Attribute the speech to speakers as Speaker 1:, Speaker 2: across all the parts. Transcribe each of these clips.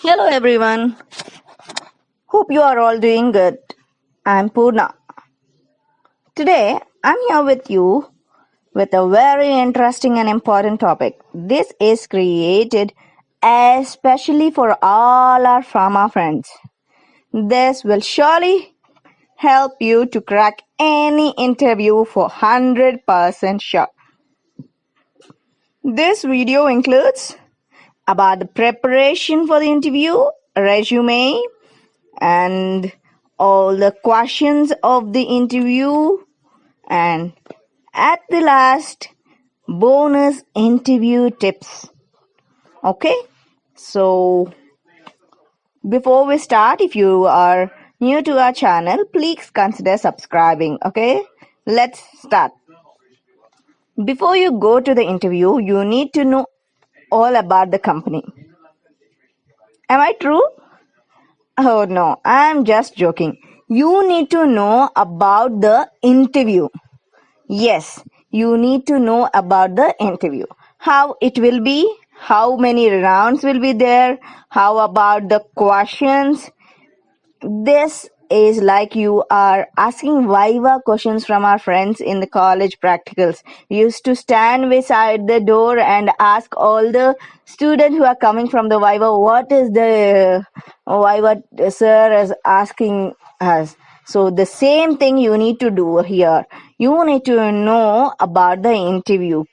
Speaker 1: Hello everyone. Hope you are all doing good. I'm Purna. Today I'm here with you with a very interesting and important topic. This is created especially for all our pharma friends. This will surely help you to crack any interview for 100% sure. This video includes about the preparation for the interview, resume, and all the questions of the interview, and at the last, bonus interview tips. Okay, so before we start, if you are new to our channel, please consider subscribing. Okay, let's start. Before you go to the interview, you need to know all about the company. Am I true? Oh no, I'm just joking. You need to know about the interview. Yes, you need to know about the interview. How it will be, how many rounds will be there, how about the questions. This is like you are asking Viva questions from our friends in the college practicals. We used to stand beside the door and ask all the students who are coming from the Viva, what is the Viva sir is asking us. So the same thing you need to do here. You need to know about the interview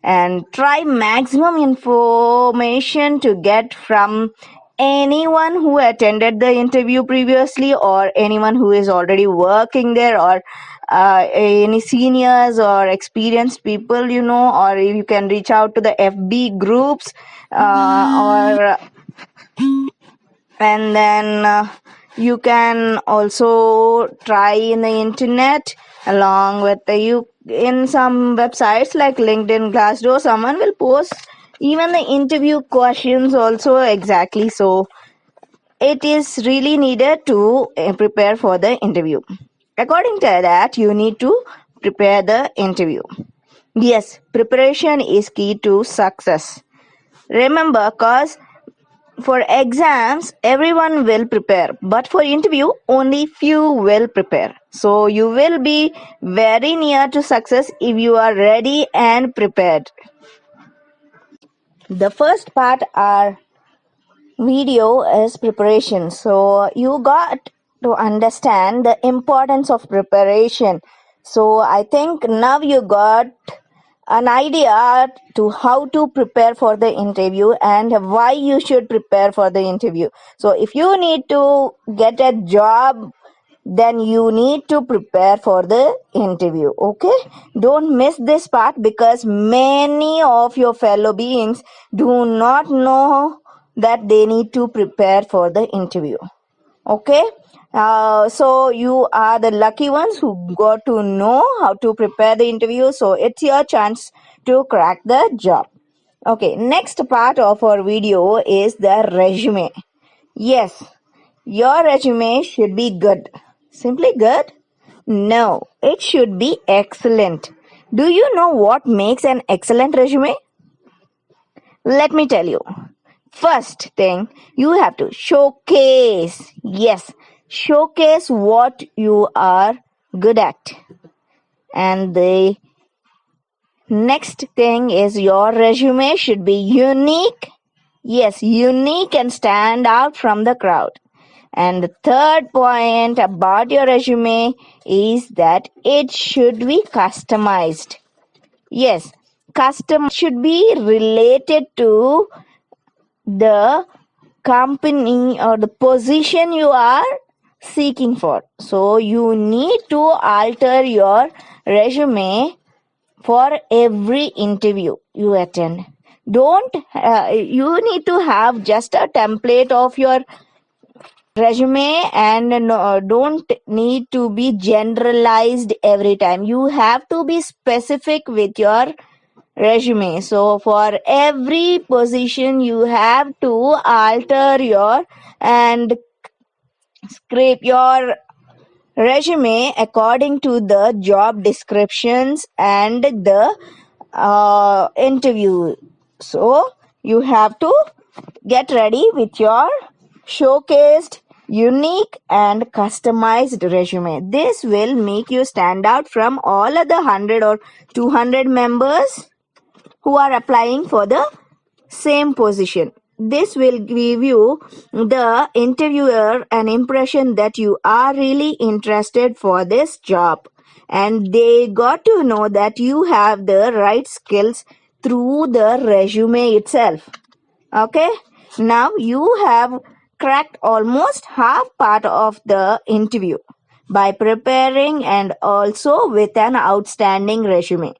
Speaker 1: and try maximum information to get from anyone who attended the interview previously or anyone who is already working there or any seniors or experienced people, or you can reach out to the FB groups or and then you can also try in the internet along with you in some websites like LinkedIn, Glassdoor. Someone will post even the interview questions also exactly. So it is really needed to prepare for the interview. According to that, you need to prepare the interview. Yes, preparation is key to success. Remember, cause for exams, everyone will prepare, but for interview, only few will prepare. So you will be very near to success if you are ready and prepared. The first part our video is preparation. So you got to understand the importance of preparation. So I think now you got an idea to how to prepare for the interview and why you should prepare for the interview. So if you need to get a job, then you need to prepare for the interview. Okay, don't miss this part because many of your fellow beings do not know that they need to prepare for the interview. Okay, so you are the lucky ones who got to know how to prepare the interview. So it's your chance to crack the job. Okay, next part of our video is the resume. Yes, your resume should be good. Simply good? No, it should be excellent. Do you know what makes an excellent resume? Let me tell you. First thing, you have to showcase. Yes, showcase what you are good at. And the next thing is your resume should be unique. Yes, unique and stand out from the crowd. And the third point about your resume is that it should be customized. Yes, custom should be related to the company or the position you are seeking for. So you need to alter your resume for every interview you attend. Don't you need to have just a template of your resume and don't need to be generalized every time. You have to be specific with your resume. So for every position you have to alter your and scrape your resume according to the job descriptions and the interview. So you have to get ready with your showcased, unique, and customized resume. This will make you stand out from all other 100 or 200 members who are applying for the same position. This will give you, the interviewer, an impression that you are really interested for this job, and they got to know that you have the right skills through the resume itself. Okay, now you have cracked almost half part of the interview by preparing and also with an outstanding resume.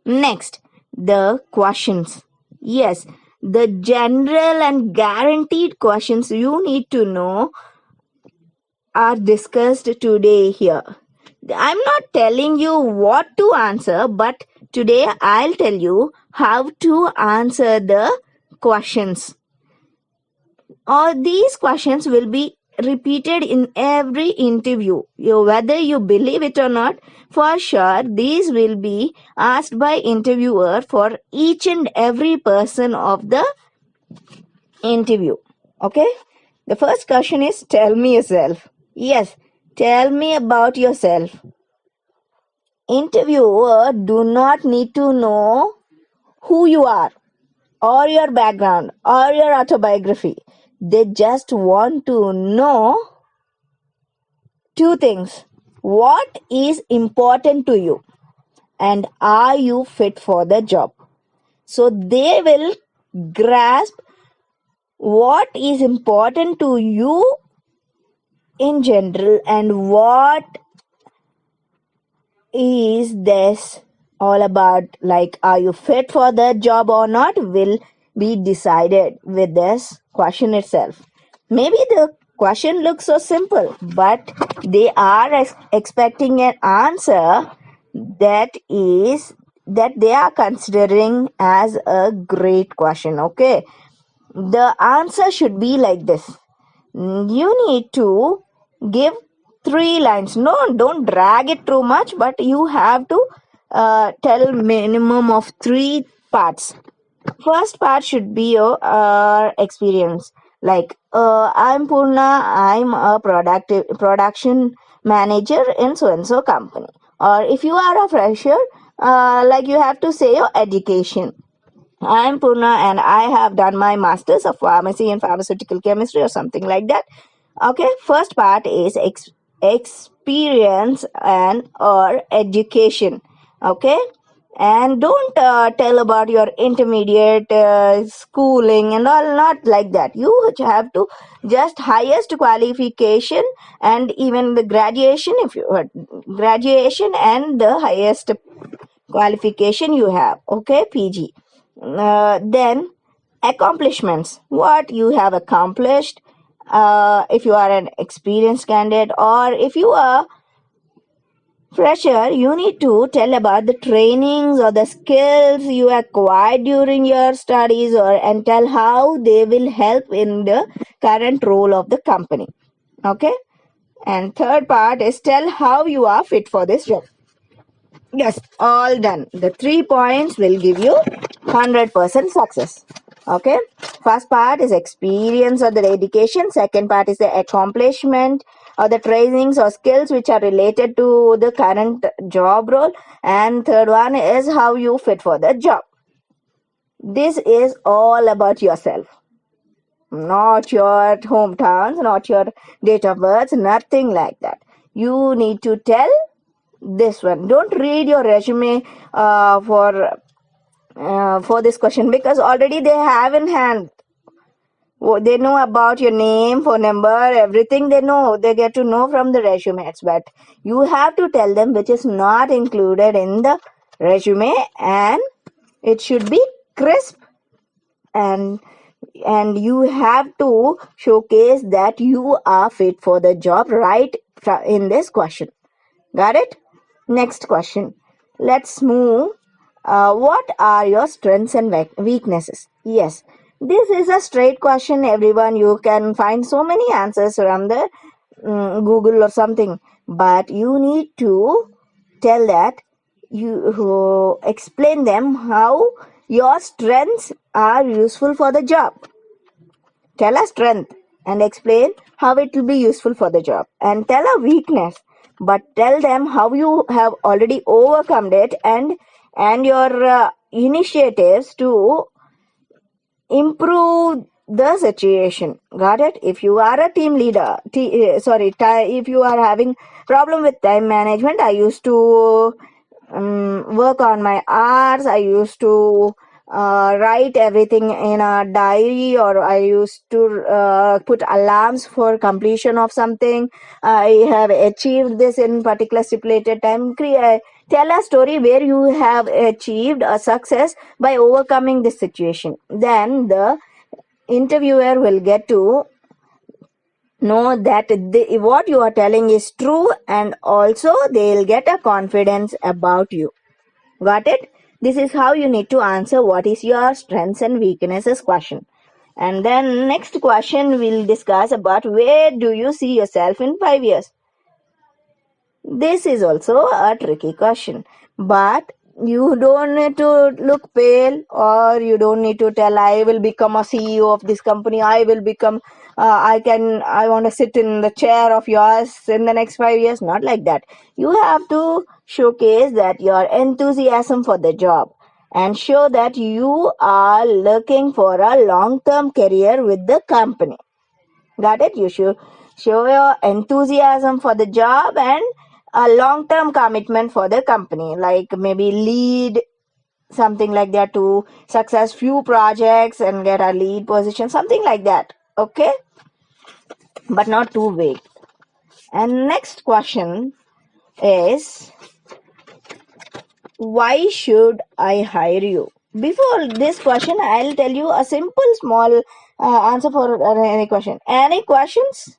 Speaker 1: Next, the questions. Yes, the general and guaranteed questions you need to know are discussed today here. I'm not telling you what to answer, but today I'll tell you how to answer the questions. All these questions will be repeated in every interview. Whether you believe it or not, for sure these will be asked by interviewer for each and every person of the interview. Okay, the first question is, tell me yourself. Yes, tell me about yourself. Interviewer do not need to know who you are or your background or your autobiography. They just want to know two things. What is important to you, and are you fit for the job? So they will grasp what is important to you in general and what is this all about, like are you fit for the job or not, will be decided with this question itself. Maybe the question looks so simple, but they are expecting an answer that is that they are considering as a great question. Okay, the answer should be like this. You need to give 3 lines. No, don't drag it too much, but you have to tell minimum of 3 parts. First part should be your experience. Like, I'm Purna, I'm a production manager in so and so company. Or if you are a fresher, like you have to say your education. I'm Purna and I have done my Masters of Pharmacy and Pharmaceutical Chemistry or something like that. Okay, first part is experience and or education. Okay, and don't tell about your intermediate schooling and all, not like that. You have to just highest qualification and even the graduation, if you graduation and the highest qualification you have. Okay, PG. Then accomplishments, what you have accomplished, if you are an experienced candidate, or if you are fresher, you need to tell about the trainings or the skills you acquired during your studies, or and tell how they will help in the current role of the company. Okay, and third part is tell how you are fit for this job. Yes, all done. The 3 points will give you 100% success. Okay. First part is experience or the education. Second part is the accomplishment or the trainings or skills which are related to the current job role. And third one is how you fit for the job. This is all about yourself. Not your hometowns, not your date of birth, nothing like that. You need to tell this one. Don't read your resume for this question, because already they have in hand. They know about your name, phone number, everything. They get to know from the resume. But you have to tell them which is not included in the resume, and it should be crisp, and you have to showcase that you are fit for the job right in this question. Got it? Next question. Let's move. What are your strengths and weaknesses? Yes, this is a straight question, everyone. You can find so many answers from the Google or something, but you need to tell that you explain them how your strengths are useful for the job. Tell a strength. and explain how it will be useful for the job, and tell a weakness, but tell them how you have already overcome it, and your initiatives to improve the situation. Got it? If you are a team leader, if you are having problem with time management, I used to work on my hours. I used to write everything in a diary, or I used to put alarms for completion of something. I have achieved this in particular stipulated time. Tell a story where you have achieved a success by overcoming this situation. Then the interviewer will get to know that what you are telling is true, and also they'll get a confidence about you. Got it? This is how you need to answer what is your strengths and weaknesses question. And then next question we'll discuss about where do you see yourself in 5 years. This is also a tricky question, but you don't need to look pale, or you don't need to tell I will become a CEO of this company. I will become I want to sit in the chair of yours in the next 5 years. Not like that. You have to showcase that your enthusiasm for the job, and show that you are looking for a long-term career with the company. Got it? You should show your enthusiasm for the job and a long-term commitment for the company, like maybe lead something like that to success few projects and get a lead position, something like that. Okay, but not too vague. And next question is, why should I hire you? Before this question, I'll tell you a simple small answer for any question. Any questions?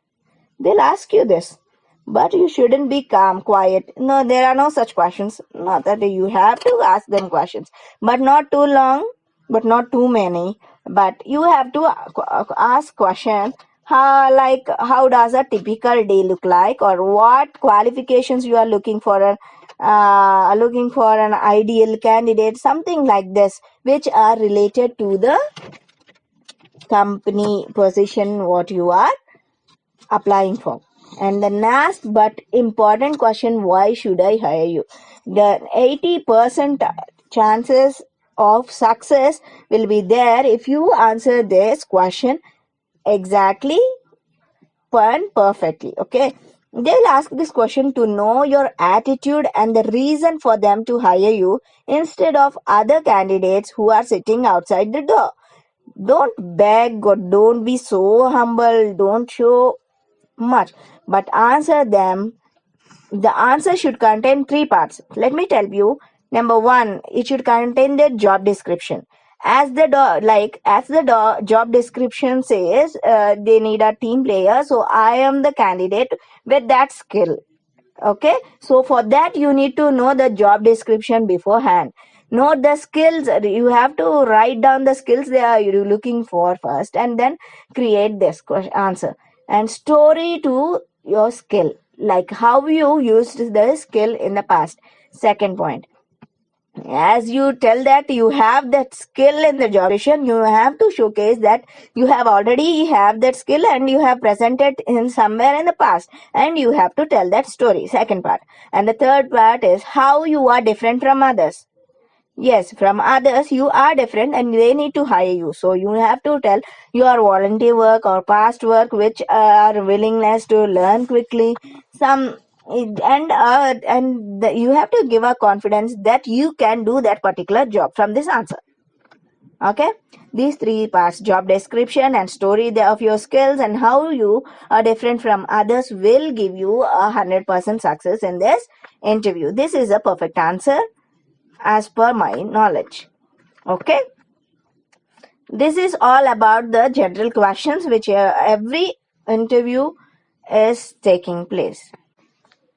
Speaker 1: They'll ask you this, but you shouldn't be calm, quiet. No, there are no such questions. Not that you have to ask them questions, but not too long, but not too many. But you have to ask questions. How does a typical day look like, or what qualifications you are looking for an ideal candidate, something like this, which are related to the company position what you are applying for. And the last but important question, why should I hire you? The 80% chances of success will be there if you answer this question exactly and perfectly. Okay, they'll ask this question to know your attitude and the reason for them to hire you instead of other candidates who are sitting outside the door. Don't beg, or don't be so humble, don't show much, but answer them. The answer should contain three parts. Let me tell you. Number one, it should contain the job description. As the job description says, they need a team player, so I am the candidate with that skill. Okay, so for that you need to know the job description beforehand. Note the skills. You have to write down the skills they are you looking for first, and then create this answer and story to your skill, like how you used the skill in the past. Second point, as you tell that you have that skill in the job description, you have to showcase that you have already have that skill and you have presented in somewhere in the past, and you have to tell that story. Second part. And the third part is how you are different from others. Yes, from others you are different and they need to hire you. So you have to tell your volunteer work or past work which are willingness to learn quickly. Some you have to give a confidence that you can do that particular job from this answer. Okay, these three parts, job description and story of your skills and how you are different from others, will give you 100% success in this interview. This is a perfect answer as per my knowledge. Okay, this is all about the general questions which every interview is taking place.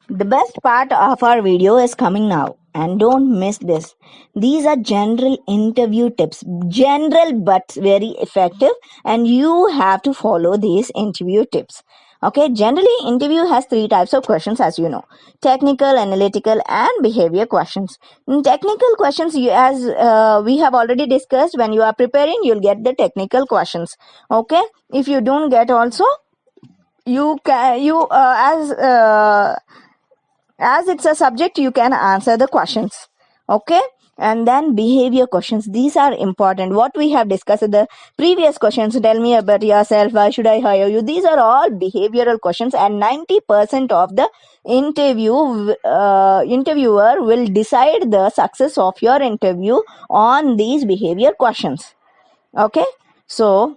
Speaker 1: The best part of our video is coming now, and don't miss this. These are general interview tips, general but very effective, and you have to follow these interview tips. Okay, generally interview has three types of questions, as you know: technical, analytical, and behavior questions. In technical questions, as we have already discussed, when you are preparing, you'll get the technical questions. Okay, if you don't get also, you can as it's a subject, you can answer the questions. Okay, and then behavior questions, these are important. What we have discussed in the previous questions: tell me about yourself, why should I hire you? These are all behavioral questions, and 90% of the interviewer will decide the success of your interview on these behavior questions. Okay, so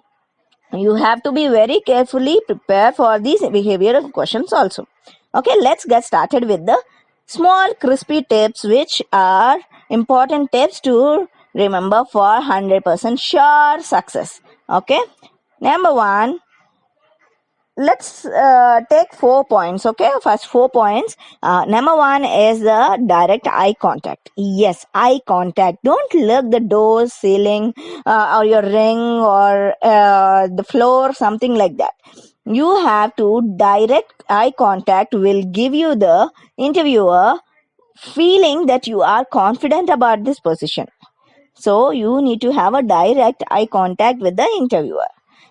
Speaker 1: you have to be very carefully prepared for these behavioral questions also. Okay, let's get started with the small crispy tips, which are important tips to remember for 100% sure success. Okay, number one, let's take 4 points. Okay, first 4 points. Number one is the direct eye contact. Yes, eye contact. Don't look the door, ceiling, or your ring, or the floor, something like that. You have to direct eye contact will give you the interviewer feeling that you are confident about this position. So you need to have a direct eye contact with the interviewer.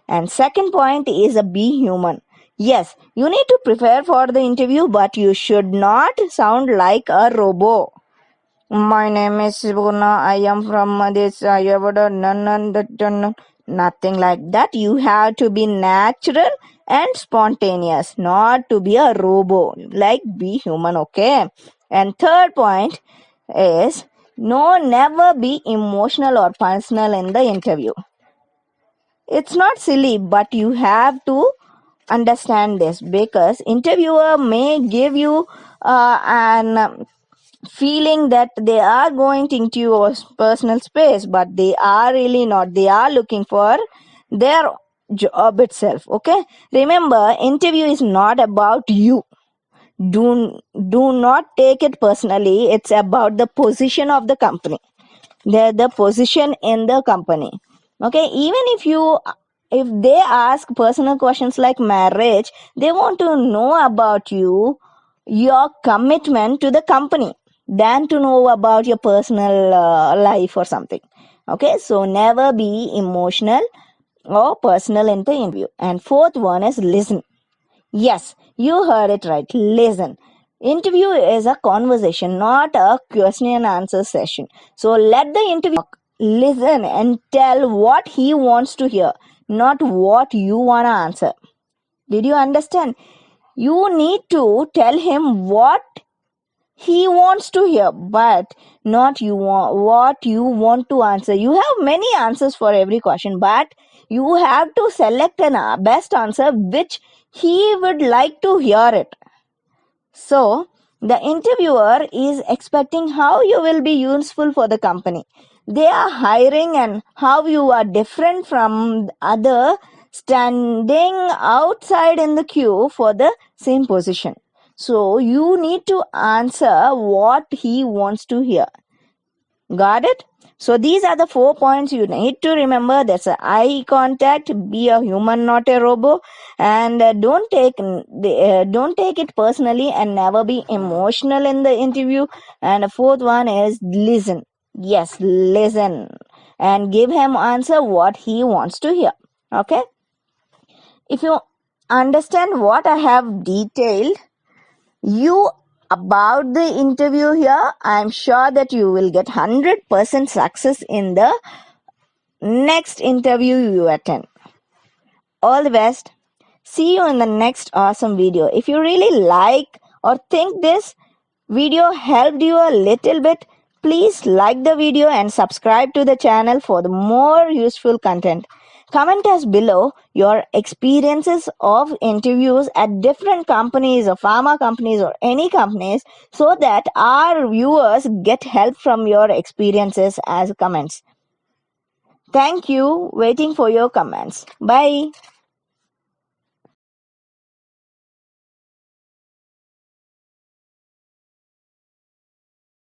Speaker 1: And second point is a be human. Yes, you need to prepare for the interview, but you should not sound like a robot. My name is Purna. I am from this. I have done nothing like that. You have to be natural and spontaneous, not to be a robot. Like, be human, okay? And third point is no, never be emotional or personal in the interview. It's not silly, but you have to understand this, because interviewer may give you an feeling that they are going into your personal space, but they are really not. They are looking for their job itself. Okay, remember, interview is not about you. Do not take it personally. It's about the position of the company, the position in the company. Okay, even if they ask personal questions like marriage, they want to know about your commitment to the company than to know about your personal life or something. Okay, so never be emotional or personal in the interview. And fourth one is listen. Yes, you heard it right. Listen. Interview is a conversation, not a question and answer session. So let the interviewer listen and tell what he wants to hear, not what you want to answer. Did you understand? You need to tell him what he wants to hear, but not what you want to answer. You have many answers for every question, but you have to select an best answer which he would like to hear it. So the interviewer is expecting how you will be useful for the company. They are hiring and how you are different from other standing outside in the queue for the same position. So you need to answer what he wants to hear. Got it? So these are the 4 points you need to remember. That's eye contact. Be a human, not a robot, and don't take it personally, and never be emotional in the interview. And the fourth one is listen. Yes, listen, and give him answer what he wants to hear. Okay. If you understand what I have detailed you about the interview here, I'm sure that you will get 100% success in the next interview you attend. All the best. See you in the next awesome video. If you really like or think this video helped you a little bit, please like the video and subscribe to the channel for the more useful content. Comment us below your experiences of interviews at different companies or pharma companies or any companies, so that our viewers get help from your experiences as comments. Thank you. Waiting for your comments. Bye.